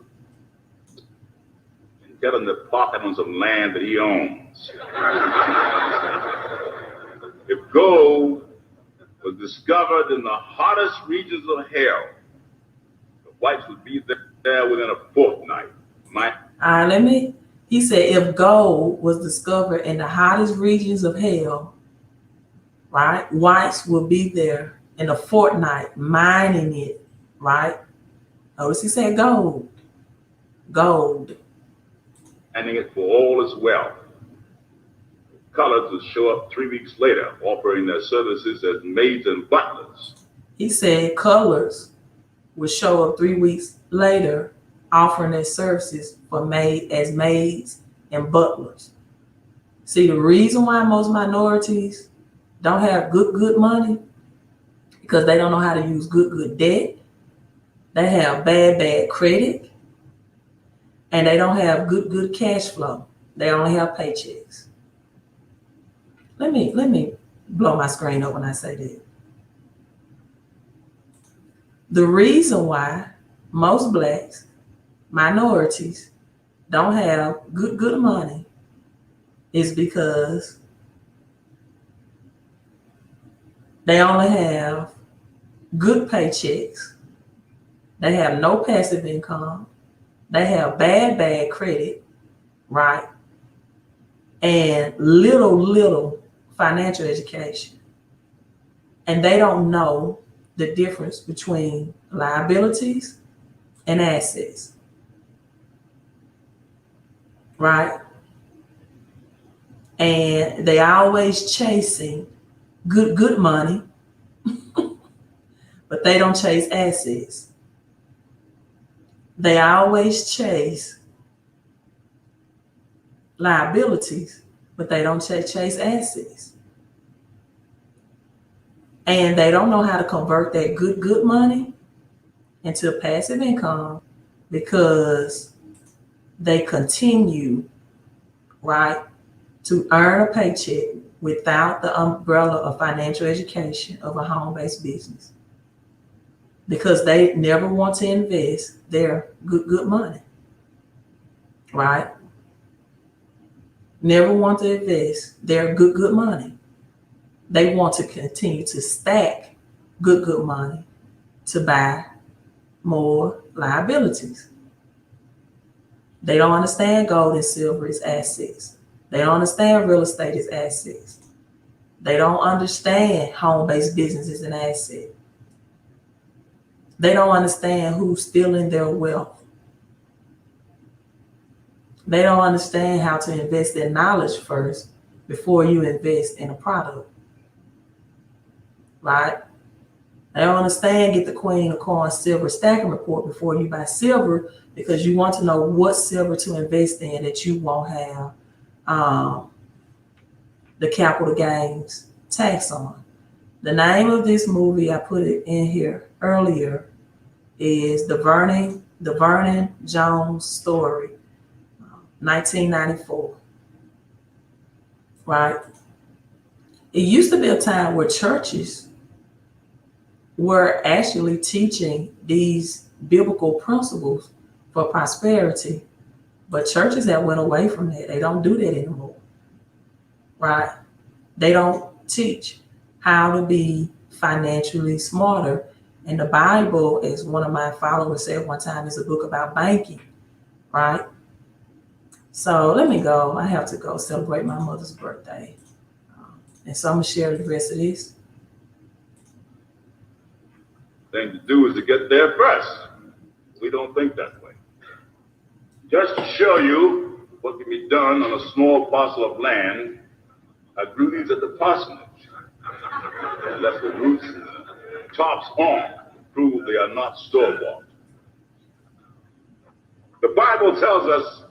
and getting the pocket on some land that he owns. If gold was discovered in the hottest regions of hell, the whites would be there within a fortnight. He said if gold was discovered in the hottest regions of hell, right, whites will be there in a fortnight mining it, right? Notice he said gold. Mining it for all its wealth. Colors would show up 3 weeks later, offering their services as maids and butlers. He said colors would show up 3 weeks later, offering their services for as maids and butlers. See, the reason why most minorities don't have good money, because they don't know how to use good debt. They have bad credit, and they don't have good cash flow. They only have paychecks. Let me blow my screen up when I say that. The reason why most blacks, minorities, don't have good money is because they only have good paychecks. They have no passive income. They have bad credit, right? And little financial education. And they don't know the difference between liabilities and assets, right? And they always chasing good money, but they don't chase assets. They always chase liabilities, but they don't chase assets. And they don't know how to convert that good money into passive income because they continue, right, to earn a paycheck without the umbrella of financial education of a home-based business, because they never want to invest their good money, right? Never want to invest their good money. They want to continue to stack good money to buy more liabilities. They don't understand gold and silver is assets. They don't understand real estate is assets. They don't understand home-based business is an asset. They don't understand who's stealing their wealth. They don't understand how to invest in knowledge first before you invest in a product, right? They don't understand get the Queen of Coins silver stacking report before you buy silver, because you want to know what silver to invest in that you won't have the capital gains tax on. The name of this movie, I put it in here earlier, is the Vernon Jones Story, 1994, right? It used to be a time where churches were actually teaching these biblical principles for prosperity, but churches have went away from that. They don't do that anymore, right? They don't teach how to be financially smarter. And the Bible, as one of my followers said one time, is a book about banking, right? So let me go. I have to go celebrate my mother's birthday. And so I'm going to share the rest of this. Thing to do is to get there first. We don't think that way. Just to show you what can be done on a small parcel of land, I grew these at the parsonage. I left the roots and the tops on to prove they are not store-bought. The Bible tells us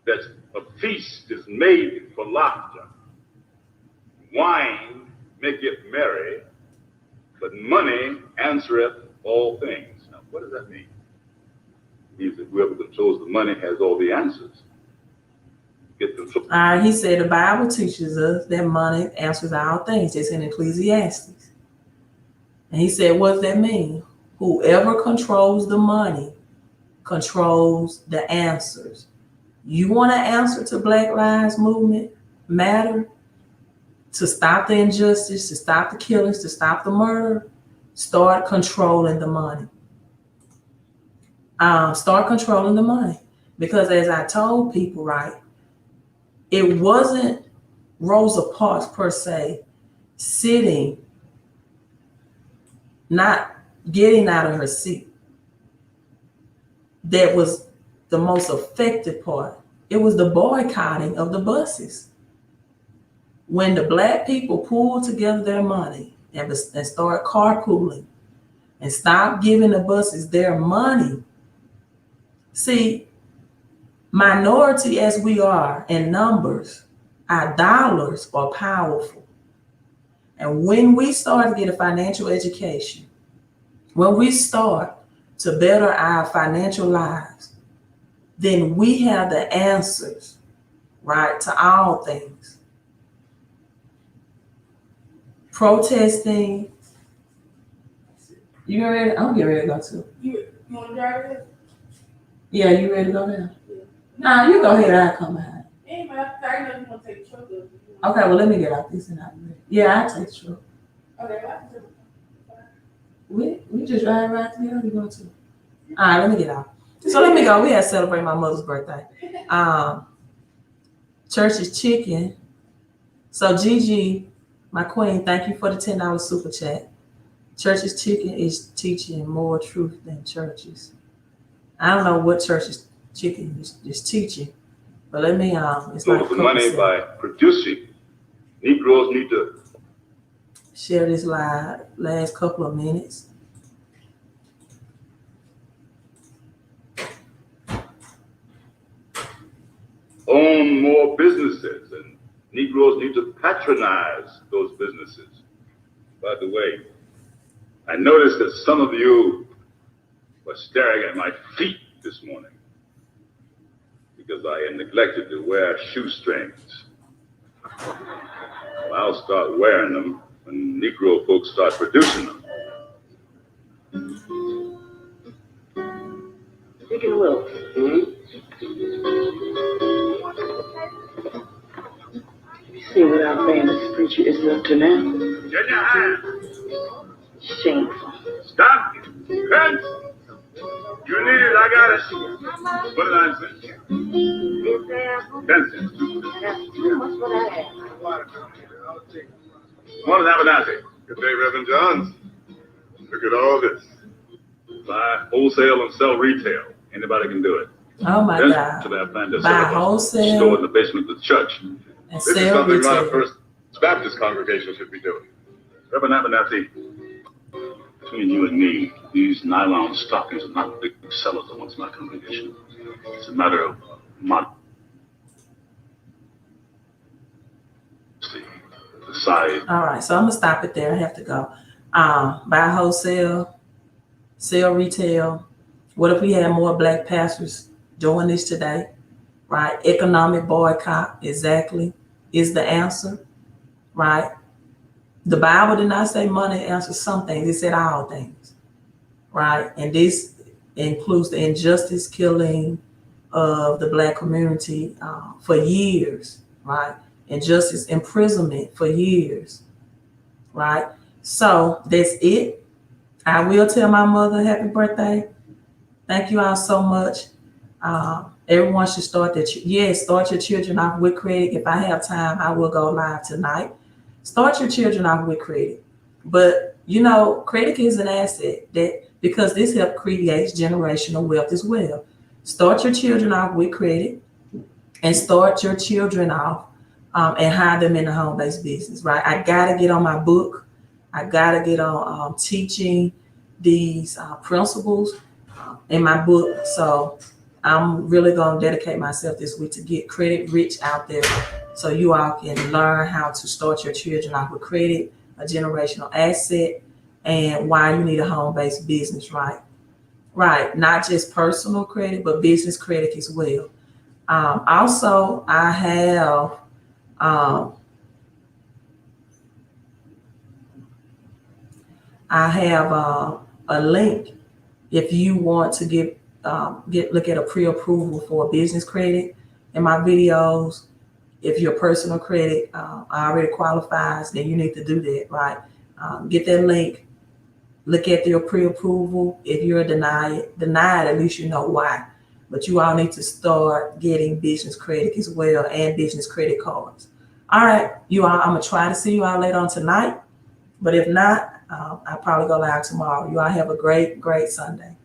that a feast is made for laughter. Wine maketh merry, but money answereth all things. Now, what does that mean? It means that whoever controls the money has all the answers. He said the Bible teaches us that money answers all things. It's in Ecclesiastes. And he said, what does that mean? Whoever controls the money controls the answers. You want to answer to Black Lives Movement matter? To stop the injustice, to stop the killings, to stop the murder? Start controlling the money. Start controlling the money. Because as I told people, right, it wasn't Rosa Parks per se sitting, not getting out of her seat, that was the most effective part. It was the boycotting of the buses. When the Black people pulled together their money and started carpooling and stopped giving the buses their money. See, minority as we are in numbers, our dollars are powerful. And when we start to get a financial education, when we start to better our financial lives, then we have the answers, right, to all things. Protesting. You ready? I'm getting ready to go too. You want to drive it? Yeah, you ready to go now? Yeah. Nah, you go ahead. I'll come behind. Anyway, I know you want to take the truck up. Okay, well, let me get out this and out of there. Yeah, I'll take the truck. Okay, I can do it. We just drive right together. You going to? All right, let me get out. So let me go. We had to celebrate my mother's birthday. Church is chicken. So Gigi, my queen, thank you for the $10 super chat. Church's chicken is teaching more truth than churches. I don't know what Church's chicken is teaching, but let me it's like the money by producing. Negroes need to share this last couple of minutes. own own more businesses, and Negroes need to patronize those businesses. By the way, I noticed that some of you were staring at my feet this morning because I had neglected to wear shoestrings. Well, I'll start wearing them when Negro folks start producing them. Deacon Will. You see what our famous preacher is up to now? Get your hands. Shameful. Stop. Cut. You need it. I got it. What did I say? 10 cents. What's what I have? What is Abernathy? Good day, Reverend Johns. Look at all this. Buy wholesale and sell retail. Anybody can do it. Oh my God. To that plan to Buy set up a wholesale store in the basement of the church. and This is sell something my retail. First Baptist congregation should be doing. Reverend Abernathy, between you and me, these nylon stockings are not big sellers amongst my congregation. It's a matter of modesty. The size. All right, so I'm gonna stop it there. I have to go. Buy wholesale, sell retail. What if we had more black pastors doing this today? Right? Economic boycott, exactly, is the answer. Right? The Bible did not say money answers some things, it said all things. Right? And this includes the injustice killing of the black community for years, right? Injustice, imprisonment for years, right? So that's it. I will tell my mother happy birthday. Thank you all so much. Everyone should start start your children off with credit. If I have time, I will go live tonight. Start your children off with credit. But you know, credit is an asset because this helps create generational wealth as well. Start your children off with credit and start your children off and hire them in the home-based business, right? I gotta get on my book. I gotta get on teaching these principles in my book. So I'm really gonna dedicate myself this week to get credit rich out there so you all can learn how to start your children off with credit, a generational asset, and why you need a home-based business, right? Right, not just personal credit, but business credit as well. Also, I have a link if you want to look at a pre-approval for business credit in my videos. If your personal credit already qualifies, then you need to do that, right? Get that link. Look at your pre-approval. If you're denied, at least you know why. But you all need to start getting business credit as well and business credit cards. All right, you all, I'm gonna try to see you all later on tonight. But if not, I'll probably go live tomorrow. You all have a great, great Sunday.